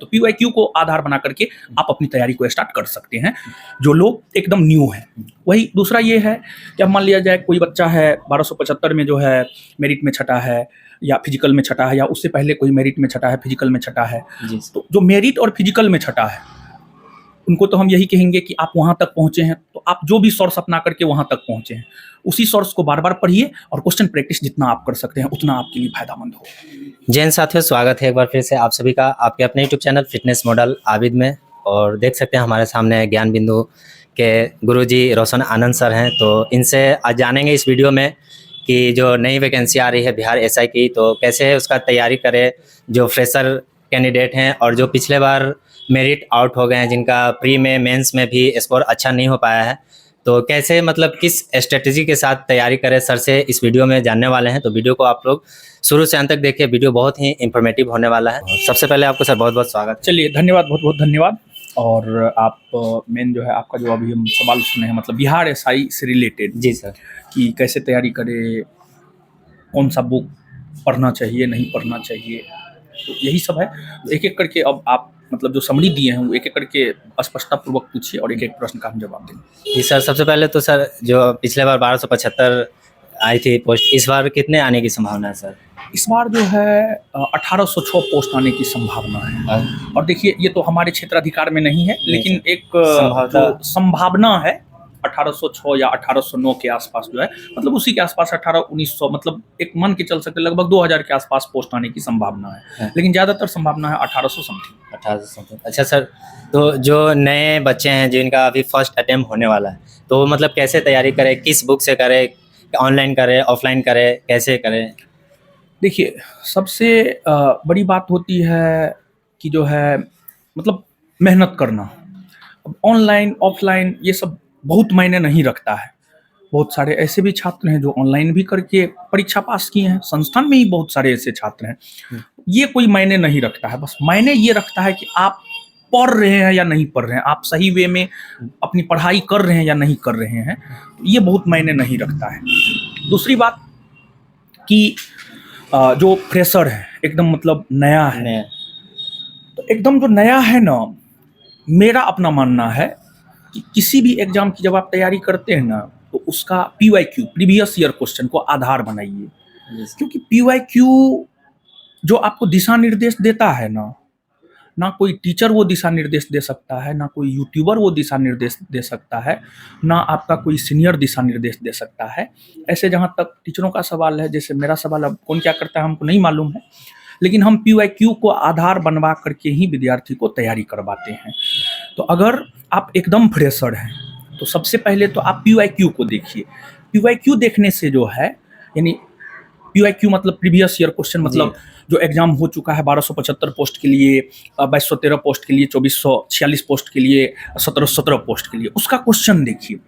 तो पीवाईक्यू को आधार बना करके आप अपनी तैयारी को स्टार्ट कर सकते हैं जो लोग एकदम न्यू हैं। वही दूसरा ये है कि अब मान लिया जाए कोई बच्चा है 1275 में जो है मेरिट में छठा है या फिजिकल में छठा है, या उससे पहले कोई मेरिट में छठा है फिजिकल में छठा है, तो जो मेरिट और फिजिकल में छठा है उनको तो हम यही कहेंगे कि आप वहाँ तक पहुँचे हैं तो आप जो भी सोर्स अपना करके वहाँ तक पहुँचे हैं उसी सोर्स को बार बार पढ़िए और क्वेश्चन प्रैक्टिस जितना आप कर सकते हैं उतना आपके लिए फायदामंद हो। जय हिंद साथियों, स्वागत है एक बार फिर से आप सभी का आपके अपने YouTube channel fitness model Abid में। और देख सकते हैं हमारे सामने ज्ञान बिंदु के गुरुजी रोशन आनंद सर हैं। तो इनसे आज जानेंगे इस वीडियो में कि जो नई वैकेंसी आ रही है बिहार एसआई की, तो कैसे है उसका तैयारी करें जो फ्रेशर कैंडिडेट हैं और जो पिछले बार मेरिट आउट हो गए हैं, जिनका प्री में मेंस में भी स्कोर अच्छा नहीं हो पाया है, तो कैसे मतलब किस स्ट्रेटजी के साथ तैयारी करें, सर से इस वीडियो में जानने वाले हैं। तो वीडियो को आप लोग शुरू से अंत तक देखिए, वीडियो बहुत ही इंफॉर्मेटिव होने वाला है। सबसे पहले आपको सर बहुत बहुत स्वागत। चलिए धन्यवाद, बहुत बहुत धन्यवाद। और आप मेन जो है आपका जो अभी हम सवाल सुने हैं मतलब बिहार एसआई से रिलेटेड, जी सर, कि कैसे तैयारी करें, कौन सा बुक पढ़ना चाहिए नहीं पढ़ना चाहिए, तो यही सब है। एक एक करके अब आप मतलब जो समरी दिए हैं वो एक एक करके स्पष्टता पूर्वक पूछिए और एक एक प्रश्न का हम जवाब देंगे। जी सर, सबसे पहले तो सर जो पिछले बार 1275 आई थी पोस्ट, इस बार कितने आने की संभावना है सर? इस बार जो है 1806 पोस्ट आने की संभावना है। और देखिए ये तो हमारे क्षेत्राधिकार में नहीं है, लेकिन एक जो संभावना है 1806 या 1809 के आसपास जो है, मतलब उसी के आसपास 1900, मतलब एक मान के चल सकते लगभग 2000 के आसपास पोस्ट आने की संभावना है, लेकिन ज़्यादातर संभावना है 1800 समथिंग। 1800 समथिंग। अच्छा सर, तो जो नए बच्चे हैं जिनका अभी फर्स्ट अटेम्प्ट होने वाला है, तो मतलब कैसे तैयारी करें, किस बुक से करें, ऑनलाइन करें ऑफलाइन करें, कैसे करें? देखिए सबसे बड़ी बात होती है कि जो है मतलब मेहनत करना। अब ऑनलाइन ऑफलाइन ये सब बहुत मायने नहीं रखता है। बहुत सारे ऐसे भी छात्र हैं जो ऑनलाइन भी करके परीक्षा पास किए हैं, संस्थान में ही बहुत सारे ऐसे छात्र हैं। ये कोई मायने नहीं रखता है, बस मायने ये रखता है कि आप पढ़ रहे हैं या नहीं पढ़ रहे हैं, आप सही वे में अपनी पढ़ाई कर रहे हैं या नहीं कर रहे हैं, ये बहुत मायने नहीं रखता है। दूसरी बात कि जो फ्रेशर है एकदम मतलब नया है, तो एकदम जो नया है ना, मेरा अपना मानना है कि किसी भी एग्जाम की जब आप तैयारी करते हैं ना तो उसका पीवाईक्यू प्रीवियस ईयर क्वेश्चन को आधार बनाइए, क्योंकि पीवाईक्यू जो आपको दिशा निर्देश देता है ना कोई टीचर वो दिशा निर्देश दे सकता है, ना कोई यूट्यूबर वो दिशा निर्देश दे सकता है, ना आपका कोई सीनियर दिशा निर्देश दे सकता है। ऐसे जहाँ तक टीचरों का सवाल है, जैसे मेरा सवाल अब कौन क्या करता है हमको नहीं मालूम है, लेकिन हम पीवाईक्यू को आधार बनवा करके ही विद्यार्थी को तैयारी करवाते हैं। तो अगर आप एकदम फ्रेशर हैं तो सबसे पहले तो आप पीवाईक्यू को देखिए। पीवाईक्यू देखने से जो है, यानी पीवाईक्यू मतलब प्रीवियस ईयर क्वेश्चन, मतलब जो एग्जाम हो चुका है 1275 पोस्ट के लिए, 2213 पोस्ट के लिए, 2446 पोस्ट के लिए, 1717 पोस्ट के लिए, उसका क्वेश्चन देखिए।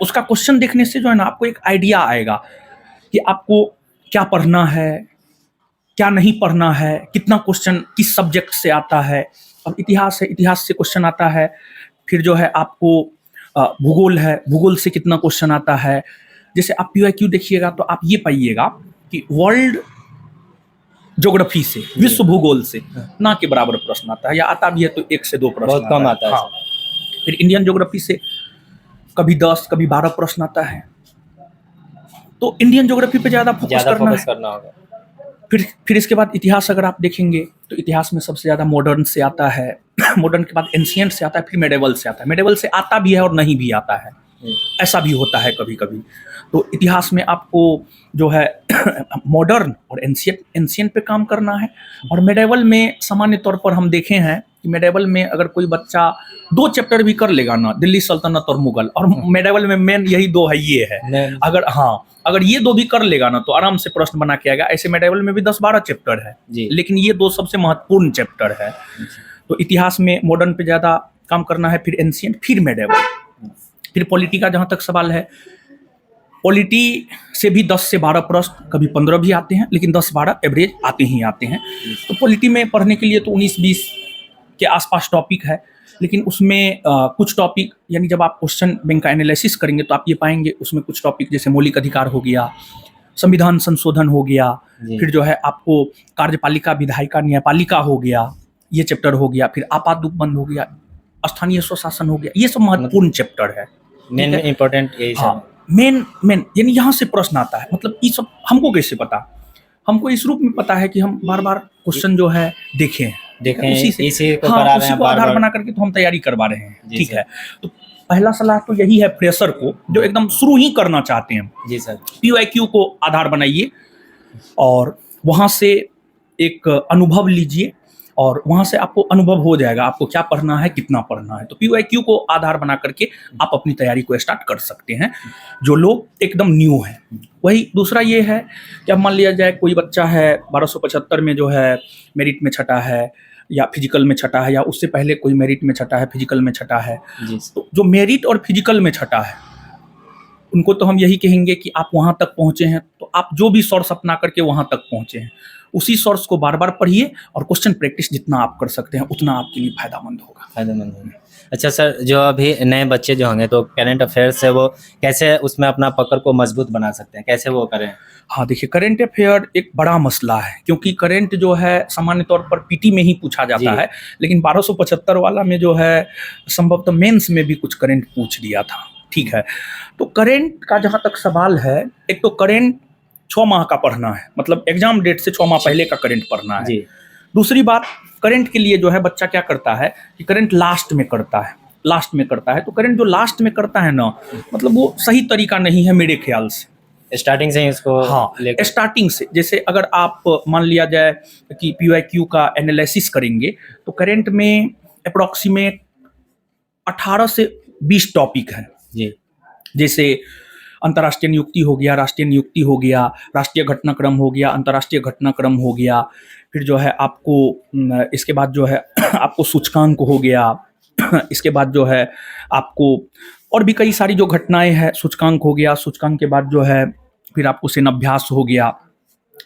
उसका क्वेश्चन देखने से जो है ना आपको एक आइडिया आएगा कि आपको क्या पढ़ना है, क्या नहीं पढ़ना है, कितना क्वेश्चन किस सब्जेक्ट से आता है। अब इतिहास है, इतिहास से क्वेश्चन आता है, फिर जो है आपको भूगोल है, भूगोल से कितना क्वेश्चन आता है। जैसे आप पीवाईक्यू देखिएगा तो आप ये पाइएगा कि वर्ल्ड ज्योग्राफी से, विश्व भूगोल से ना के बराबर प्रश्न आता है, या आता भी है तो 1 से 2 प्रश्न बहुत कम आता है। हाँ। फिर इंडियन ज्योग्राफी से कभी 10 कभी 12 प्रश्न आता है, तो इंडियन ज्योग्राफी पे ज़्यादा फोकस करना होगा। फिर इसके बाद इतिहास अगर आप देखेंगे तो इतिहास में सबसे ज़्यादा मॉडर्न से आता है, मॉडर्न के बाद एंशिएंट से आता है, फिर मेडिवल से आता है। मेडिवल से आता भी है और नहीं भी आता है, ऐसा भी होता है कभी कभी। तो इतिहास में आपको जो है मॉडर्न और एंशिएंट पे काम करना है। और मेडिवल में सामान्य तौर पर हम देखे हैं कि मेडिवल में अगर कोई बच्चा 2 चैप्टर भी कर लेगा ना, दिल्ली सल्तनत और मुगल, और मेडिवल में मेन यही 2 है, ये है, अगर ये 2 भी कर लेगा ना तो आराम से प्रश्न बना के आएगा। ऐसे मेडिवल में भी 10-12 चैप्टर है, लेकिन ये 2 सबसे महत्वपूर्ण चैप्टर है। तो इतिहास में मॉडर्न पे ज़्यादा काम करना है, फिर एंशिएंट, फिर मेडिवल। फिर पॉलिटी का जहाँ तक सवाल है, पॉलिटी से भी 10 से 12 प्रश्न, कभी 15 भी आते हैं, लेकिन 10-12 एवरेज आते ही आते हैं। तो पॉलिटी में पढ़ने के लिए तो 19-20 के आसपास टॉपिक है, लेकिन उसमें कुछ टॉपिक, यानी जब आप क्वेश्चन बैंक का एनालिसिस करेंगे तो आप ये पाएंगे उसमें कुछ टॉपिक जैसे मौलिक अधिकार हो गया, संविधान संशोधन हो गया, फिर जो है आपको कार्यपालिका, विधायिका, न्यायपालिका हो गया, ये चैप्टर हो गया, फिर आपातबंद हो गया, स्थानीय स्वशासन हो गया, ये सब महत्वपूर्ण चैप्टर है। मेन इम्पोर्टेंट यही सब हाँ, मेन मेन यानी यहाँ से प्रश्न आता है। मतलब ये सब हमको कैसे पता? हमको इस रूप में पता है कि हम बार-बार क्वेश्चन जो है देखें हैं। देखें, उसी से इसी को हाँ, करा रहे उसी हैं को आधार बार-बार। बना करके तो हम तैयारी करवा रहे हैं। जी ठीक सर। है। तो पहला सलाह तो यही है फ्रेशर को, जो एकदम शुरू ही करना चाहते हैं, जी सर। पीवाईक्यू को आधार बनाइए और वहाँ से एक अनुभव लीजिए और वहाँ से आपको अनुभव हो जाएगा आपको क्या पढ़ना है, कितना पढ़ना है। तो पीवाईक्यू को आधार बना करके आप अपनी तैयारी को स्टार्ट कर सकते हैं, जो लोग एकदम न्यू हैं। वही दूसरा ये है कि अब मान लिया जाए कोई बच्चा है 1275 में जो है मेरिट में छठा है, या फिजिकल में छठा है, या उससे पहले कोई मेरिट में छठा है, फिजिकल में छठा है। जी सर। तो जो मेरिट और फिजिकल में छठा है, उनको तो हम यही कहेंगे कि आप वहाँ तक पहुँचे हैं, तो आप जो भी सोर्स अपना करके वहाँ तक पहुँचे हैं, उसी सोर्स को बार बार पढ़िए और क्वेश्चन प्रैक्टिस जितना आप कर सकते हैं उतना आपके लिए फायदेमंद होगा। फायदेमंद होंगे। अच्छा सर, जो अभी नए बच्चे जो होंगे तो करंट अफेयर्स से वो कैसे उसमें अपना पकड़ को मजबूत बना सकते हैं, कैसे वो करें? हाँ, देखिए करंट अफेयर एक बड़ा मसला है, क्योंकि करंट जो है सामान्य तौर पर पीटी में ही पूछा जाता जी। है, लेकिन 1275 वाला में जो है संभवतः मेंस में भी कुछ करंट पूछ लिया था। ठीक है, तो करंट का जहाँ तक सवाल है, एक तो करंट 6 माह का पढ़ना है, मतलब एग्जाम डेट से 6 माह पहले का करंट पढ़ना है। जी। दूसरी बात, करंट के लिए जो है बच्चा क्या करता है कि करंट लास्ट में करता है, तो करंट जो लास्ट में करता है ना, मतलब वो सही तरीका नहीं है मेरे ख्याल से। स्टार्टिंग से ही उसको हाँ, लेकर स्टार्टिंग से, जैसे अगर आप मान लिया जाए कि पीवाईक्यू का एनालिसिस करेंगे, तो करंट में अप्रोक्सीमेट 18 से 20 टॉपिक हैं। जी। जैसे अंतर्राष्ट्रीय नियुक्ति हो गया, राष्ट्रीय नियुक्ति हो गया, राष्ट्रीय घटनाक्रम हो गया, अंतर्राष्ट्रीय घटनाक्रम हो गया, फिर जो है आपको इसके बाद जो है आपको सूचकांक हो गया, इसके बाद जो है आपको और भी कई सारी जो घटनाएं हैं, सूचकांक हो गया, सूचकांक के बाद जो है फिर आपको सेनाभ्यास हो गया।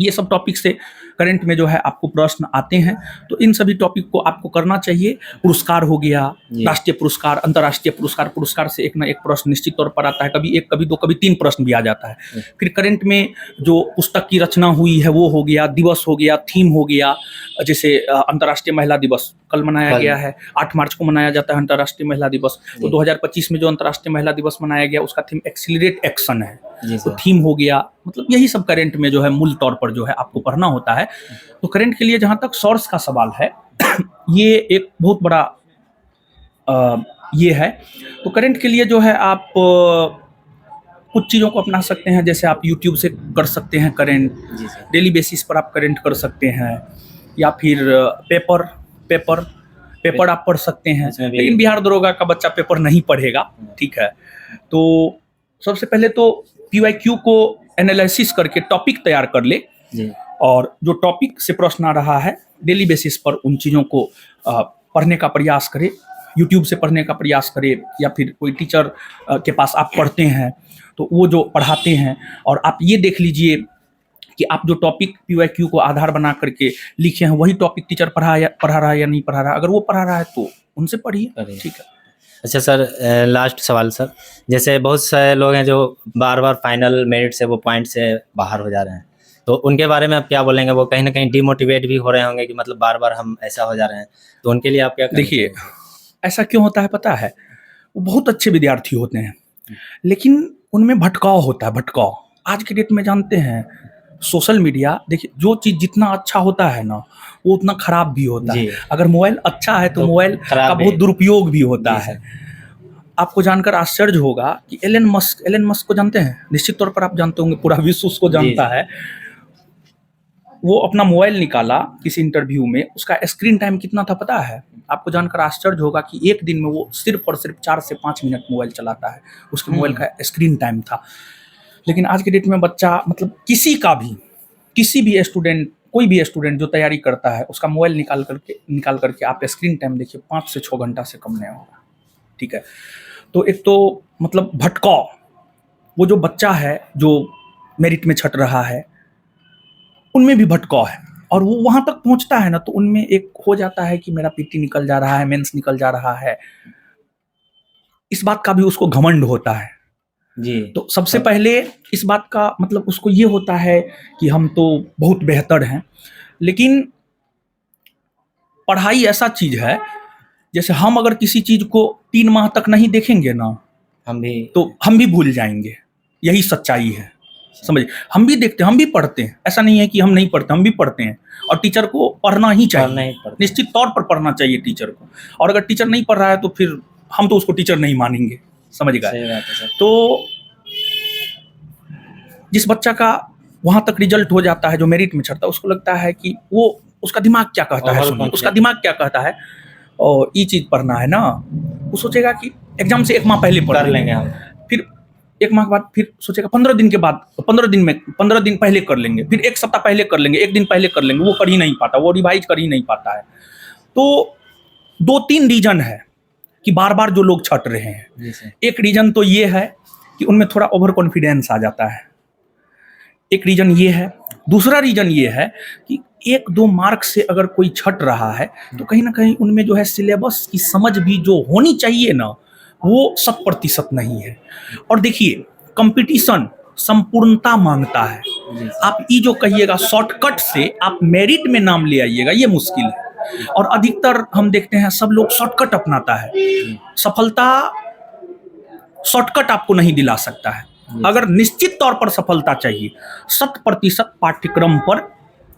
ये सब टॉपिक से करंट में जो है आपको प्रश्न आते हैं, तो इन सभी टॉपिक को आपको करना चाहिए। पुरस्कार हो गया, जी। राष्ट्रीय पुरस्कार, अंतर्राष्ट्रीय पुरस्कार, पुरस्कार से एक ना एक प्रश्न निश्चित तौर पर आता है, कभी एक, कभी दो, कभी 3 प्रश्न भी आ जाता है। फिर करंट में जो पुस्तक की रचना हुई है वो हो गया, दिवस हो गया, थीम हो गया। जैसे अंतर्राष्ट्रीय महिला दिवस कल मनाया गया है, 8 मार्च को मनाया जाता है अंतर्राष्ट्रीय महिला दिवस। तो 2025 में जो अंतर्राष्ट्रीय महिला दिवस मनाया गया उसका थीम एक्सीलरेट एक्शन है, जी तो सर। थीम हो गया। मतलब यही सब करंट में जो है मूल तौर पर जो है आपको पढ़ना होता है। तो करंट के लिए जहाँ तक सोर्स का सवाल है ये एक बहुत बड़ा ये है। तो करंट के लिए जो है आप कुछ चीज़ों को अपना सकते हैं, जैसे आप यूट्यूब से कर सकते हैं करंट, जी सर। डेली बेसिस पर आप करंट कर सकते हैं, या फिर पेपर आप पढ़ सकते हैं। इसमें भी- लेकिन बिहार दरोगा का बच्चा पेपर नहीं पढ़ेगा, ठीक है। तो सबसे पहले तो पीवाईक्यू को एनालिसिस करके टॉपिक तैयार कर ले, जी। और जो टॉपिक से प्रश्न आ रहा है डेली बेसिस पर उन चीज़ों को पढ़ने का प्रयास करें, यूट्यूब से पढ़ने का प्रयास करें, या फिर कोई टीचर के पास आप पढ़ते हैं तो वो जो पढ़ाते हैं, और आप ये देख लीजिए कि आप जो टॉपिक पीवाईक्यू को आधार बना करके लिखे हैं वही टॉपिक टीचर पढ़ा रहा है या नहीं पढ़ा रहा है। अगर वो पढ़ा रहा है तो उनसे पढ़िए, पढ़िए। ठीक है। अच्छा सर, लास्ट सवाल सर, जैसे बहुत सारे लोग हैं जो बार बार फाइनल मेरिट से वो पॉइंट से बाहर हो जा रहे हैं, तो उनके बारे में आप क्या बोलेंगे? वो कहीं ना कहीं डिमोटिवेट भी हो रहे होंगे कि मतलब बार बार हम ऐसा हो जा रहे हैं, तो उनके लिए आप क्या कहेंगे? देखिए, ऐसा क्यों होता है पता है? वो बहुत अच्छे विद्यार्थी होते हैं, लेकिन उनमें भटकाव होता है, भटकाव। आज के डेट में जानते हैं सोशल मीडिया, देखिए जो चीज़ जितना अच्छा होता है ना वो उतना खराब भी होता है। जी। अगर मोबाइल अच्छा है तो तो मोबाइल खराब का भी। बहुत दुरुपयोग भी होता जी है। आपको जानकर आश्चर्य होगा कि एलन मस्क को जानते हैं? निश्चित तौर पर आप जानते होंगे, पूरा विश्व उसको जानता है। वो अपना मोबाइल निकाला किसी इंटरव्यू में, उसका स्क्रीन टाइम कितना था पता है? आपको जानकर आश्चर्य होगा कि एक दिन में वो सिर्फ और सिर्फ 4 से 5 मिनट मोबाइल चलाता है, उसके मोबाइल का स्क्रीन टाइम था। लेकिन आज के डेट में बच्चा, मतलब किसी भी स्टूडेंट, कोई भी स्टूडेंट जो तैयारी करता है, उसका मोबाइल निकाल करके आप स्क्रीन टाइम देखिए, 5 से 6 घंटा से कम नहीं होगा, ठीक है। तो एक तो मतलब भटकाव, वो जो बच्चा है जो मेरिट में छट रहा है उनमें भी भटकाव है, और वो वहाँ तक पहुँचता है ना तो उनमें एक हो जाता है कि मेरा पीटी निकल जा रहा है, मेंस निकल जा रहा है, इस बात का भी उसको घमंड होता है। जी। तो सबसे पहले इस बात का मतलब उसको ये होता है कि हम तो बहुत बेहतर हैं, लेकिन पढ़ाई ऐसा चीज है, जैसे हम अगर किसी चीज को 3 माह तक नहीं देखेंगे ना, हम भी तो हम भी भूल जाएंगे। यही सच्चाई है, समझिए। हम भी देखते हैं, हम भी पढ़ते हैं, ऐसा नहीं है कि हम नहीं पढ़ते, हम भी पढ़ते हैं। और टीचर को पढ़ना ही चाहिए, निश्चित तौर पर पढ़ना चाहिए टीचर को। और अगर टीचर नहीं पढ़ रहा है तो फिर हम तो उसको टीचर नहीं मानेंगे, समझ गए। तो जिस बच्चा का वहां तक रिजल्ट हो जाता है, जो मेरिट में चढ़ता है, उसको लगता है कि वो उसका दिमाग क्या कहता है, सुनिए, उसका दिमाग क्या कहता है, और ये चीज पढ़ना है ना, वो सोचेगा कि एग्जाम से 1 माह पहले पढ़ लेंगे हम, फिर 1 माह के बाद फिर सोचेगा 15 दिन के बाद, 15 दिन पहले कर लेंगे, फिर 1 सप्ताह पहले कर लेंगे, 1 दिन पहले कर लेंगे। वो कर ही नहीं पाता, वो रिवाइज कर ही नहीं पाता है। तो 2-3 रीजन है कि बार बार जो लोग छट रहे हैं। एक रीजन तो ये है कि उनमें थोड़ा ओवर कॉन्फिडेंस आ जाता है, एक रीजन ये है। दूसरा रीजन ये है कि 1-2 मार्क्स से अगर कोई छट रहा है तो कहीं ना कहीं उनमें जो है सिलेबस की समझ भी जो होनी चाहिए ना, वो 100% नहीं है। और देखिए, कंपटीशन संपूर्णता मांगता है। आप ये जो कहिएगा शॉर्टकट से आप मेरिट में नाम ले आइएगा, ये मुश्किल है। और अधिकतर हम देखते हैं सब लोग शॉर्टकट अपनाता है। सफलता शॉर्टकट आपको नहीं दिला सकता है। अगर निश्चित तौर पर सफलता चाहिए, 100% पाठ्यक्रम पर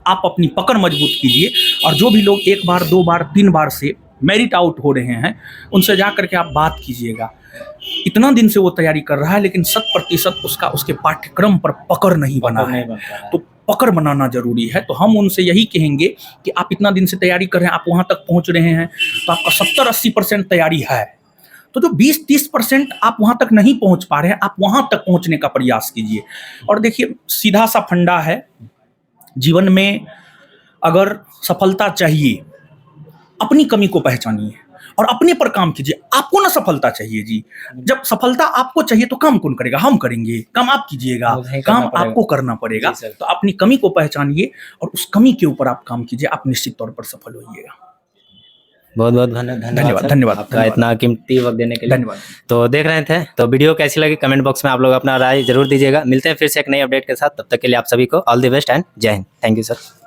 आप अपनी पकड़ मजबूत कीजिए। और जो भी लोग 1 बार 2 बार 3 बार से मेरिट आउट हो रहे हैं, उनसे जा करके आप बात कीजिएगा। इतना दिन से वो तैयारी कर रहा है, लेकिन 100% उसके पाठ्यक्रम पर पकड़ नहीं बना है। तो पकड़ बनाना जरूरी है। तो हम उनसे यही कहेंगे कि आप इतना दिन से तैयारी कर रहे हैं, आप वहां तक पहुंच रहे हैं, तो आपका 70-80% तैयारी है। तो जो 20-30% आप वहां तक नहीं पहुंच पा रहे हैं, आप वहां तक पहुंचने का प्रयास कीजिए। और देखिए, सीधा सा फंडा है जीवन में, अगर सफलता चाहिए, अपनी कमी को पहचानिए और अपने पर काम कीजिए। आपको ना सफलता चाहिए जी, जब सफलता आपको चाहिए तो काम कौन करेगा? हम करेंगे। काम आप कीजिएगा, काम आपको करना पड़ेगा। तो अपनी कमी को पहचानिए और उस कमी के ऊपर आप काम कीजिए, आप निश्चित तौर पर सफल होइएगा। बहुत बहुत धन्यवाद आपका इतना कीमती वक्त देने के लिए। धन्यवाद। तो देख रहे थे, तो वीडियो कैसी लगी कमेंट बॉक्स में आप लोग अपना राय जरूर दीजिएगा। मिलते हैं फिर से एक नई अपडेट के साथ, तब तक के लिए आप सभी को ऑल द बेस्ट एंड जय हिंद। Thank you sir.